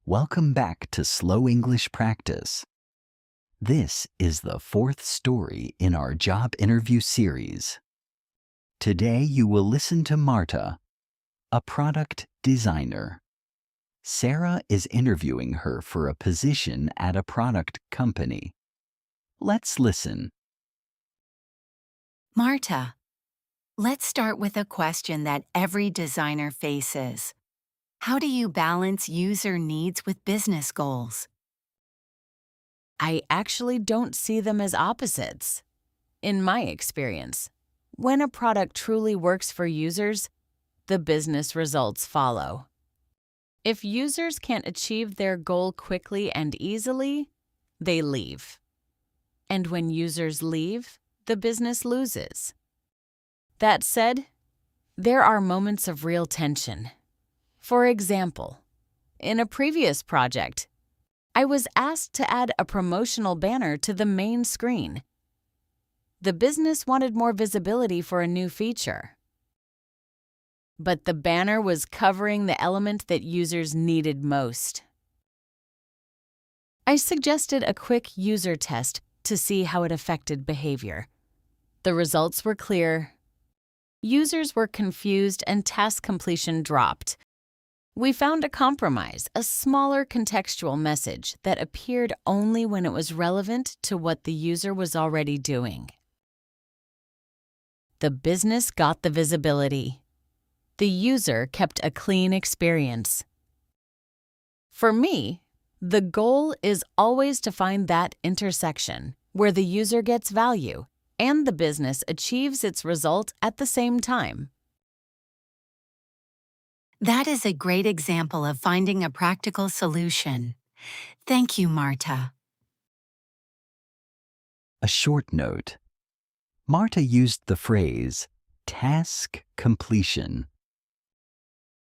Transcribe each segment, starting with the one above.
Welcome back to Slow English Practice. This is the fourth story in our job interview series. Today you will listen to Marta, a product designer. Sarah is interviewing her for a position at a product company. Let's listen. Marta, let's start with a question that every designer faces. How do you balance user needs with business goals? I actually don't see them as opposites. In my experience, when a product truly works for users, the business results follow. If users can't achieve their goal quickly and easily, they leave. And when users leave, the business loses. That said, there are moments of real tension. For example, in a previous project, I was asked to add a promotional banner to the main screen. The business wanted more visibility for a new feature. But the banner was covering the element that users needed most. I suggested a quick user test to see how it affected behavior. The results were clear. Users were confused and task completion dropped. We found a compromise, a smaller contextual message that appeared only when it was relevant to what the user was already doing. The business got the visibility. The user kept a clean experience. For me, the goal is always to find that intersection where the user gets value and the business achieves its result at the same time. That is a great example of finding a practical solution. Thank you, Marta. A short note. Marta used the phrase task completion.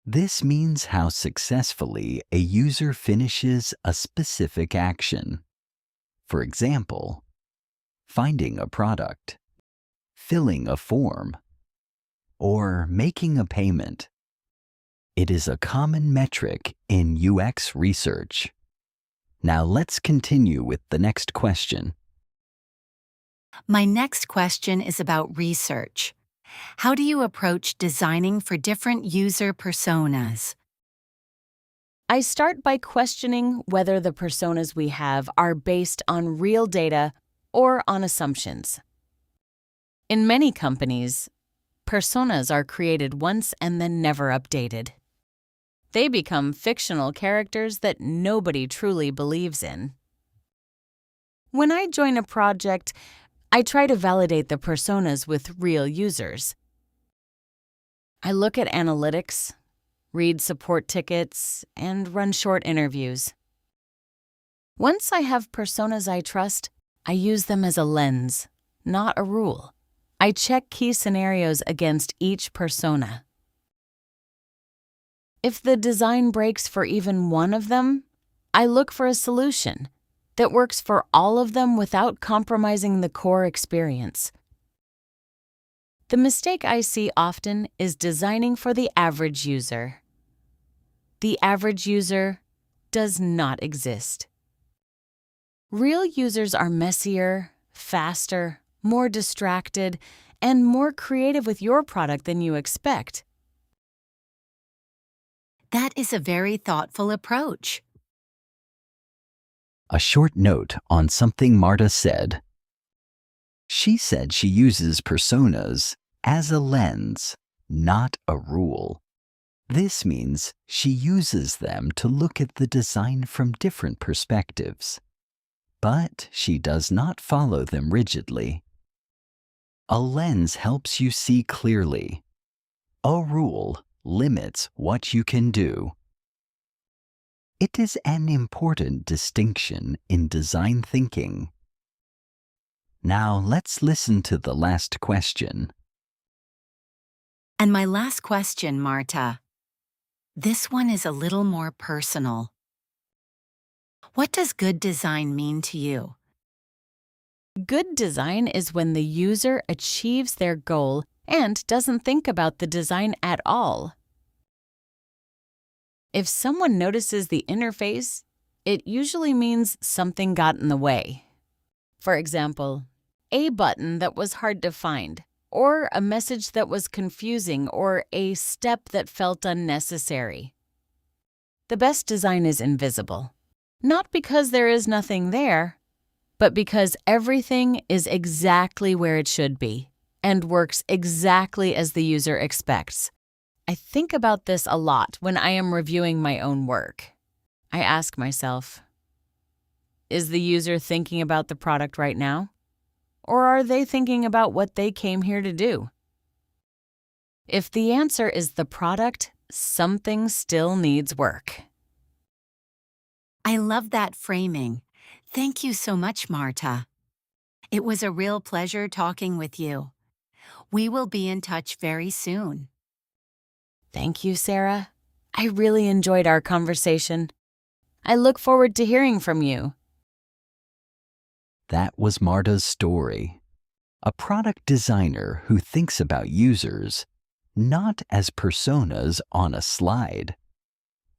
This means how successfully a user finishes a specific action. For example, finding a product, filling a form, or making a payment. It is a common metric in UX research. Now let's continue with the next question. My next question is about research. How do you approach designing for different user personas? I start by questioning whether the personas we have are based on real data or on assumptions. In many companies, personas are created once and then never updated. They become fictional characters that nobody truly believes in. When I join a project, I try to validate the personas with real users. I look at analytics, read support tickets, and run short interviews. Once I have personas I trust, I use them as a lens, not a rule. I check key scenarios against each persona. If the design breaks for even one of them, I look for a solution that works for all of them without compromising the core experience. The mistake I see often is designing for the average user. The average user does not exist. Real users are messier, faster, more distracted, and more creative with your product than you expect. That is a very thoughtful approach. A short note on something Marta said. She said she uses personas as a lens, not a rule. This means she uses them to look at the design from different perspectives. But she does not follow them rigidly. A lens helps you see clearly. A rule limits what you can do. It is an important distinction in design thinking. Now let's listen to the last question. And my last question, Marta. This one is a little more personal. What does good design mean to you? Good design is when the user achieves their goal and doesn't think about the design at all. If someone notices the interface, it usually means something got in the way. For example, a button that was hard to find, or a message that was confusing, or a step that felt unnecessary. The best design is invisible, not because there is nothing there, but because everything is exactly where it should be and works exactly as the user expects. I think about this a lot when I am reviewing my own work. I ask myself, is the user thinking about the product right now? Or are they thinking about what they came here to do? If the answer is the product, something still needs work. I love that framing. Thank you so much, Marta. It was a real pleasure talking with you. We will be in touch very soon. Thank you, Sarah. I really enjoyed our conversation. I look forward to hearing from you. That was Marta's story. A product designer who thinks about users not as personas on a slide,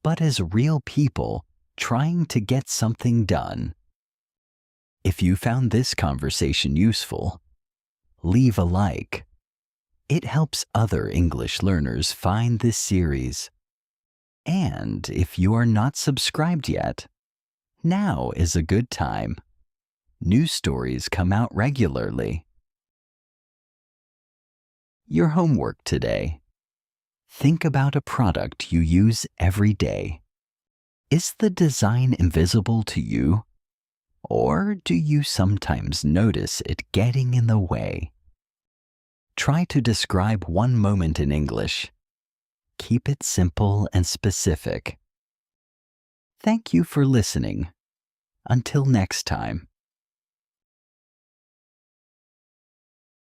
but as real people trying to get something done. If you found this conversation useful, leave a like. It helps other English learners find this series. And if you are not subscribed yet, now is a good time. New stories come out regularly. Your homework today. Think about a product you use every day. Is the design invisible to you? Or do you sometimes notice it getting in the way? Try to describe one moment in English. Keep it simple and specific. Thank you for listening. Until next time.